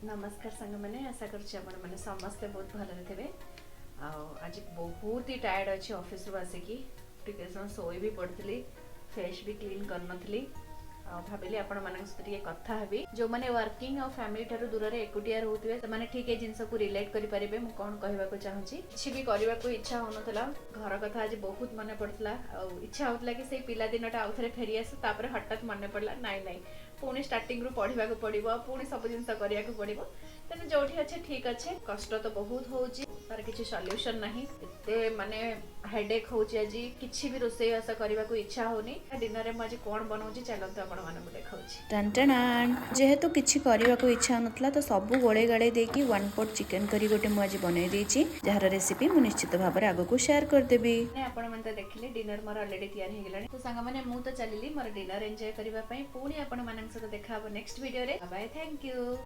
नमस्कार सांग मैंने आशा कर समस्ते बहुत भल थे। आज बहुत ही टायर्ड अच्छी ऑफिस रू आसिकी टिके शोई भी पड़ी फेस भी क्लीन करनी भाविली आपण मान सहित कथा हेबी जो मैंने वर्किंग और फैमिली ठारू दूर में एकुटिया रोते से ठीक है जिनस को रिलेट करेंगे मुझे कौन कहवाक चाहूँगी किसी भी करने को इच्छा होना घर कथा आज बहुत मन पड़ता इच्छा होता कि से पिला दिन आउ थे फेरी आस हठात मन पड़ा नाई नाई पुणी स्टार्टिंग रू पढ़ा पड़ो पुणी सब जिन करने को पड़ो तेना जो अच्छे ठीक अच्छे कष्ट तो बहुत हो तार किसी सॉल्यूशन नहीं एते माने हेडेक होची आज किसी भी रोसई बास करने को इच्छा होनी डिनर में आज कौन बनाऊँ चलते आपण मानक देखाऊँ टन टनान जेहेतु किछि करबा को इच्छा नथला तो सब गोळे गाळे देकी वन पॉट चिकन करी गोटे मु आज बनै देछि जहार रेसिपी मु निश्चित भाव में आगो को शेयर कर देबी आपण मन तो देखिले डिनर मोर ऑलरेडी तैयार हो गेलानी तो संग माने मु तो चलिली मोर डिनर एंजॉय करबा पई पुणी आपण मानक सहित देखा नेक्स्ट वीडियो रे बाय थैंक यू।